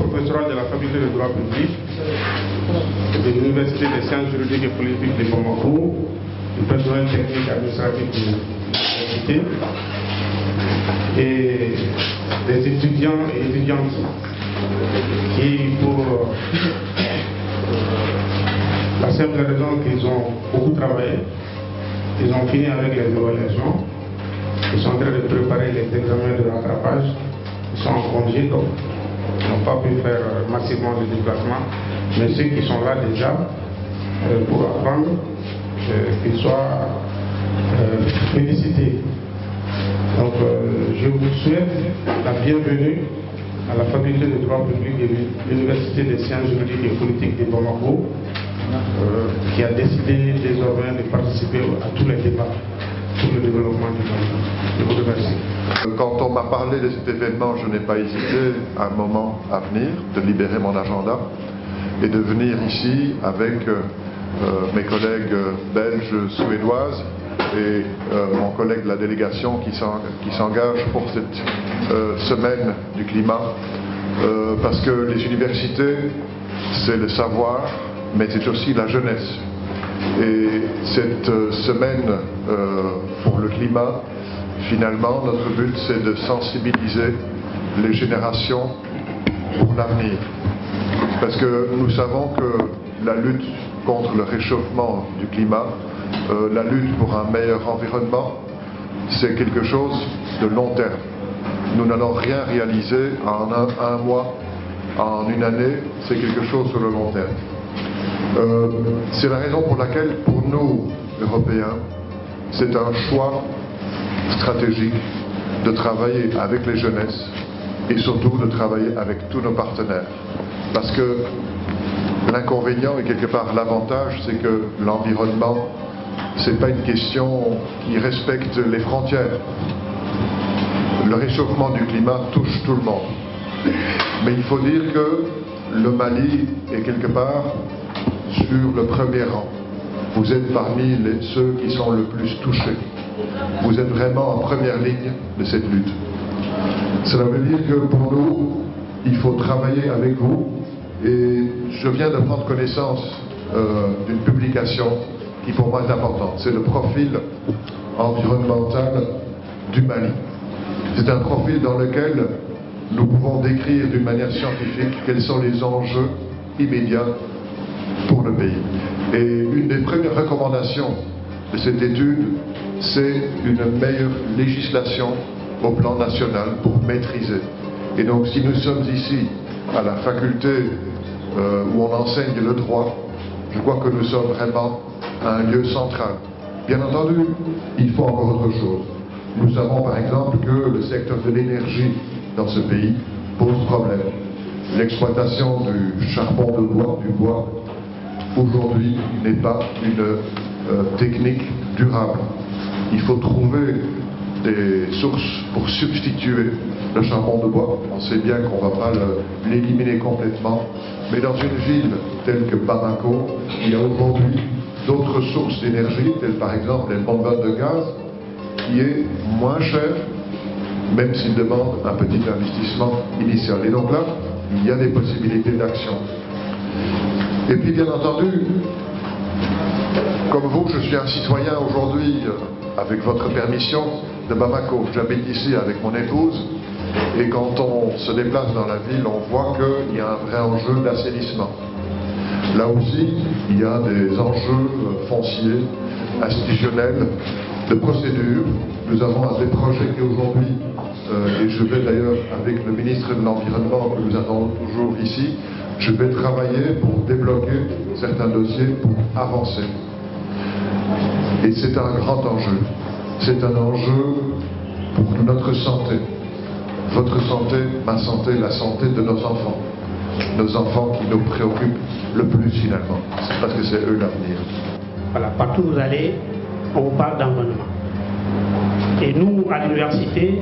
professoral de la faculté de droit public de l'Université des sciences juridiques et politiques de Bamako, du personnel technique administratif de l'université et des étudiants et étudiantes qui, pour la simple raison qu'ils ont beaucoup travaillé, ils ont fini avec les évaluations, ils sont en train de préparer les examens de rattrapage, ils sont en congé, donc ils n'ont pas pu faire massivement de déplacement, mais ceux qui sont là déjà pour apprendre, qu'ils soient félicités. Donc je vous souhaite la bienvenue à la faculté de droit public de l'Université des sciences juridiques et politiques de Bamako, qui a décidé désormais de participer à tous les débats sur le développement du Mali. Je vous remercie. Quand on m'a parlé de cet événement, je n'ai pas hésité un moment à venir, de libérer mon agenda et de venir ici avec mes collègues belges, suédoises et mon collègue de la délégation qui s'engage pour cette semaine du climat, parce que les universités, c'est le savoir, mais c'est aussi la jeunesse. Et cette semaine pour le climat, finalement, notre but, c'est de sensibiliser les générations pour l'avenir. Parce que nous savons que la lutte contre le réchauffement du climat, la lutte pour un meilleur environnement, c'est quelque chose de long terme. Nous n'allons rien réaliser en un mois, en une année, c'est quelque chose sur le long terme. C'est la raison pour laquelle, pour nous, Européens, c'est un choix stratégique de travailler avec les jeunesses et surtout de travailler avec tous nos partenaires. Parce que l'inconvénient et quelque part l'avantage, c'est que l'environnement, c'est pas une question qui respecte les frontières. Le réchauffement du climat touche tout le monde. Mais il faut dire que le Mali est quelque part sur le premier rang. Vous êtes parmi ceux qui sont le plus touchés. Vous êtes vraiment en première ligne de cette lutte. Cela veut dire que pour nous, il faut travailler avec vous. Et je viens de prendre connaissance d'une publication qui pour moi est importante. C'est le profil environnemental du Mali. C'est un profil dans lequel nous pouvons décrire d'une manière scientifique quels sont les enjeux immédiats pour le pays. Et une des premières recommandations de cette étude, c'est une meilleure législation au plan national pour maîtriser. Et donc si nous sommes ici à la faculté où on enseigne le droit, je crois que nous sommes vraiment à un lieu central. Bien entendu, il faut encore autre chose. Nous savons par exemple que le secteur de l'énergie dans ce pays pose problème. L'exploitation du charbon de bois, du bois, aujourd'hui n'est pas une technique durable. Il faut trouver des sources pour substituer le charbon de bois. On sait bien qu'on ne va pas l'éliminer complètement, mais dans une ville telle que Bamako, il y a aujourd'hui d'autres sources d'énergie, telles par exemple les bonbonnes de gaz, qui est moins cher, même s'il demande un petit investissement initial. Et donc là, il y a des possibilités d'action. Et puis bien entendu, comme vous, je suis un citoyen aujourd'hui, avec votre permission, de Bamako. J'habite ici avec mon épouse, et quand on se déplace dans la ville, on voit qu'il y a un vrai enjeu d'assainissement. Là aussi, il y a des enjeux fonciers, institutionnels, de procédures. Nous avons des projets qui aujourd'hui, et je vais d'ailleurs avec le ministre de l'Environnement que nous avons toujours ici, je vais travailler pour débloquer certains dossiers pour avancer. Et c'est un grand enjeu. C'est un enjeu pour notre santé. Votre santé, ma santé, la santé de nos enfants. Nos enfants qui nous préoccupent le plus finalement. C'est parce que c'est eux l'avenir. Voilà, partout où vous allez, on vous parle d'environnement. Et nous, à l'université,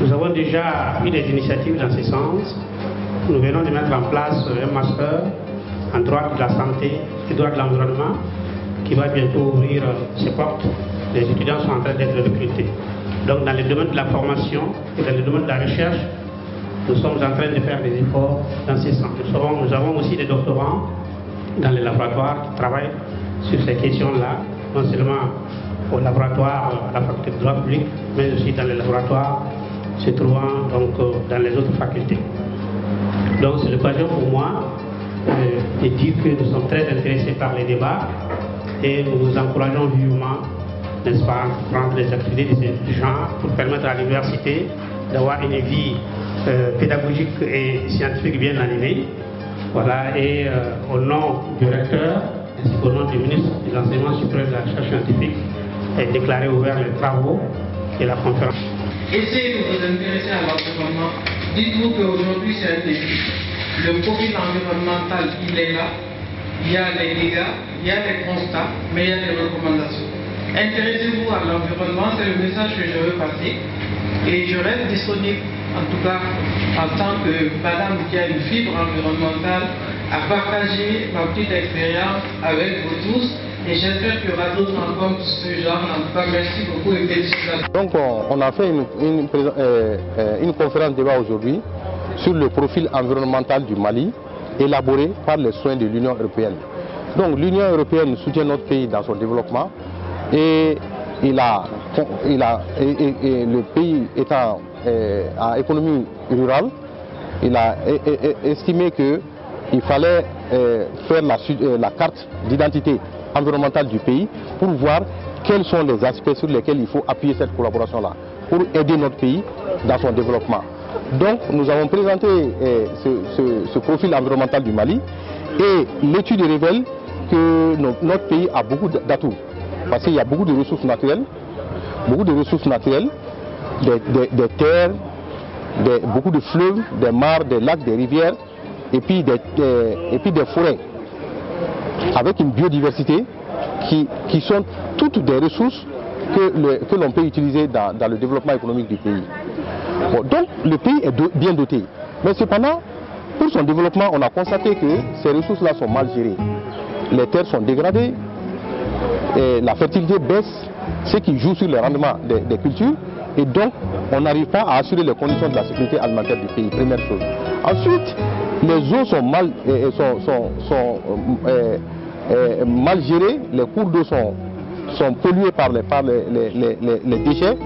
nous avons déjà eu des initiatives dans ce sens. Nous venons de mettre en place un master en droit de la santé et droit de l'environnement qui va bientôt ouvrir ses portes. Les étudiants sont en train d'être recrutés. Donc dans le domaine de la formation et dans le domaine de la recherche, nous sommes en train de faire des efforts dans ce sens. Nous avons aussi des doctorants dans les laboratoires qui travaillent sur ces questions-là, non seulement au laboratoire à la faculté de droit public, mais aussi dans les laboratoires se trouvant donc dans les autres facultés. Donc c'est l'occasion pour moi de dire que nous sommes très intéressés par les débats et nous vous encourageons vivement, n'est-ce pas, à prendre des activités de ce genre pour permettre à l'université d'avoir une vie pédagogique et scientifique bien animée. Voilà, et au nom du recteur ainsi qu'au nom du ministre de l'Enseignement supérieur de la recherche scientifique, est déclaré ouvert les travaux et la conférence. Essayez de vous intéresser à l'environnement. Dites-vous qu'aujourd'hui c'est un défi. Le profil environnemental, il est là. Il y a les dégâts, il y a les constats, mais il y a des recommandations. Intéressez-vous à l'environnement, c'est le message que je veux passer. Et je reste disponible, en tout cas en tant que madame qui a une fibre environnementale, à partager ma petite expérience avec vous tous. Et j'espère qu'il y aura d'autres rencontres de ce genre. En tout cas, merci beaucoup et félicitations. Donc on a fait une conférence débat aujourd'hui sur le profil environnemental du Mali, élaboré par les soins de l'Union européenne. Donc l'Union européenne soutient notre pays dans son développement et le pays étant à économie rurale, il a estimé qu'il fallait faire la carte d'identité environnementale du pays pour voir quels sont les aspects sur lesquels il faut appuyer cette collaboration-là pour aider notre pays dans son développement. Donc nous avons présenté ce profil environnemental du Mali et l'étude révèle que notre pays a beaucoup d'atouts parce qu'il y a beaucoup de ressources naturelles, des terres, beaucoup de fleuves, des mares, des lacs, des rivières et puis des forêts avec une biodiversité qui sont toutes des ressources que l'on peut utiliser dans le développement économique du pays. Bon, donc le pays est bien doté, mais cependant, pour son développement, on a constaté que ces ressources-là sont mal gérées. Les terres sont dégradées, et la fertilité baisse, ce qui joue sur le rendement des cultures, et donc on n'arrive pas à assurer les conditions de la sécurité alimentaire du pays, première chose. Ensuite, les eaux sont mal gérées, les cours d'eau sont pollués par les déchets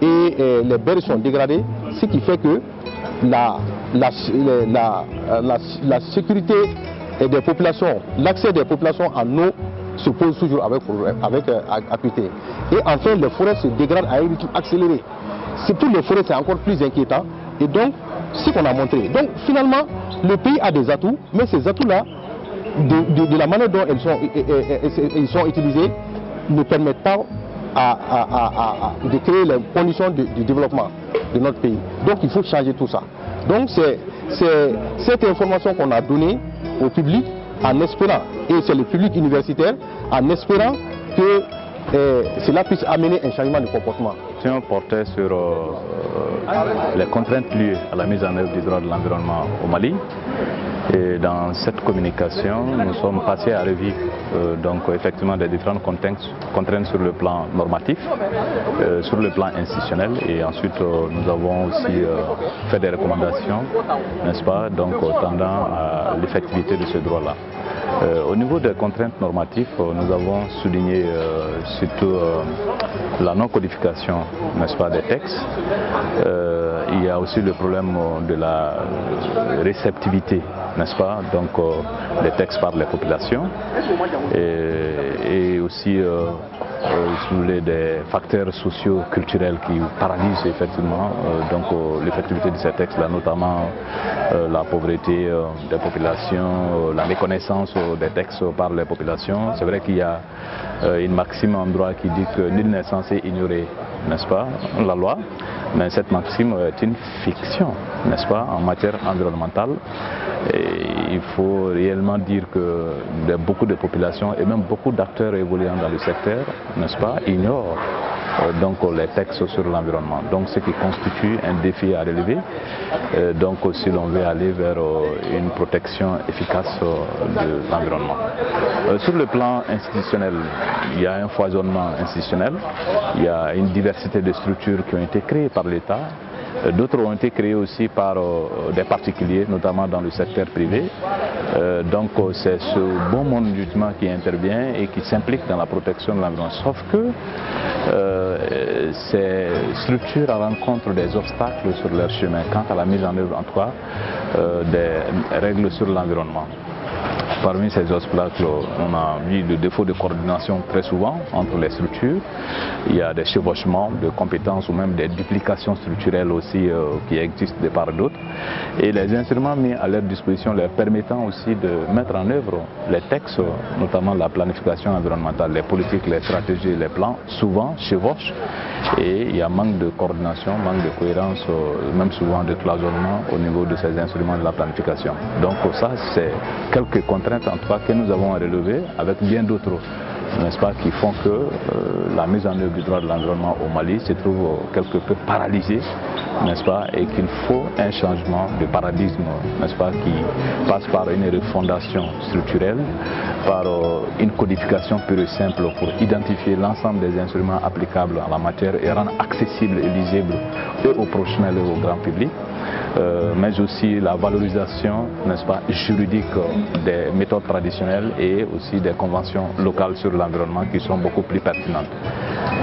et les berges sont dégradées, ce qui fait que la sécurité des populations, l'accès des populations en eau se pose toujours avec acuité. Et enfin, les forêts se dégradent à un rythme accéléré. Surtout les forêts, c'est encore plus inquiétant. Et donc, ce qu'on a montré. Donc, finalement, le pays a des atouts, mais ces atouts-là, de la manière dont ils sont utilisés, ne permettent pas de créer les conditions du développement de notre pays. Donc, il faut changer tout ça. Donc, c'est cette information qu'on a donnée au public en espérant, et c'est le public universitaire, en espérant que cela puisse amener un changement de comportement. On portait sur les contraintes liées à la mise en œuvre du droit de l'environnement au Mali. Et dans cette communication, nous sommes passés à revue donc effectivement des différentes contraintes sur le plan normatif, sur le plan institutionnel, et ensuite nous avons aussi fait des recommandations, n'est-ce pas, donc tendant à l'effectivité de ce droit-là. Au niveau des contraintes normatives, nous avons souligné surtout la non-codification, n'est-ce pas, des textes. Il y a aussi le problème de la réceptivité, n'est-ce pas, donc des textes par les populations, et aussi des facteurs sociaux, culturels qui paralysent effectivement l'effectivité de ces textes-là, notamment la pauvreté des populations, la méconnaissance des textes par les populations. C'est vrai qu'il y a une maxime en droit qui dit que nul n'est censé ignorer, n'est-ce pas, la loi, mais cette maxime est une fiction, n'est-ce pas, en matière environnementale. Et il faut réellement dire que beaucoup de populations et même beaucoup d'acteurs évoluant dans le secteur, n'est-ce pas, ignorent donc les textes sur l'environnement. Donc ce qui constitue un défi à relever. Donc si l'on veut aller vers une protection efficace de l'environnement. Sur le plan institutionnel, il y a un foisonnement institutionnel, il y a une diversité de structures qui ont été créées par l'État. D'autres ont été créés aussi par des particuliers, notamment dans le secteur privé. Donc c'est ce bon monde musulman qui intervient et qui s'implique dans la protection de l'environnement. Sauf que ces structures rencontrent des obstacles sur leur chemin quant à la mise en œuvre, en tout cas, des règles sur l'environnement. Parmi ces obstacles, on a vu le défaut de coordination très souvent entre les structures. Il y a des chevauchements de compétences ou même des duplications structurelles aussi qui existent de part et d'autre. Et les instruments mis à leur disposition leur permettant aussi de mettre en œuvre les textes, notamment la planification environnementale, les politiques, les stratégies, les plans, souvent chevauchent. Et il y a manque de coordination, manque de cohérence, même souvent de cloisonnement au niveau de ces instruments de la planification. Donc ça, c'est quelques contraintes en tout cas que nous avons à relever avec bien d'autres, n'est-ce pas, qui font que la mise en œuvre du droit de l'environnement au Mali se trouve quelque peu paralysée, n'est-ce pas, et qu'il faut un changement de paradigme, n'est-ce pas, qui passe par une refondation structurelle, par une codification pure et simple pour identifier l'ensemble des instruments applicables en la matière et rendre accessible et lisible et aux professionnels et au grand public. Mais aussi la valorisation, n'est-ce pas, juridique des méthodes traditionnelles et aussi des conventions locales sur l'environnement qui sont beaucoup plus pertinentes.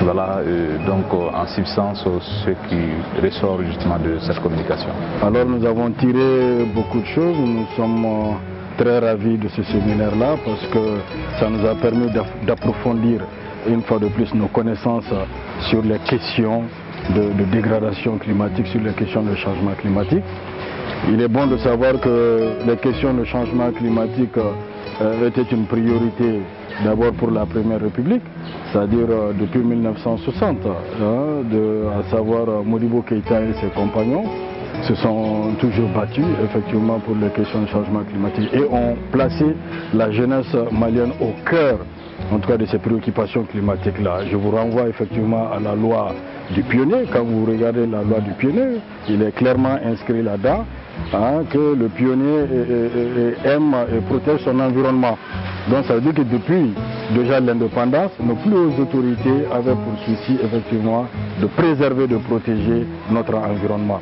Voilà donc en substance ce qui ressort justement de cette communication. Alors nous avons tiré beaucoup de choses, nous sommes très ravis de ce séminaire-là parce que ça nous a permis d'approfondir une fois de plus nos connaissances sur les questions de dégradation climatique, sur les questions de changement climatique. Il est bon de savoir que les questions de changement climatique étaient une priorité d'abord pour la Première République, c'est-à-dire depuis 1960, à savoir Modibo Keïta et ses compagnons se sont toujours battus effectivement pour les questions de changement climatique et ont placé la jeunesse malienne au cœur en tout cas de ces préoccupations climatiques-là. Je vous renvoie effectivement à la loi du pionnier. Quand vous regardez la loi du pionnier, il est clairement inscrit là-dedans que le pionnier aime et protège son environnement. Donc ça veut dire que depuis déjà l'indépendance, nos plus hautes autorités avaient pour souci effectivement de préserver, de protéger notre environnement.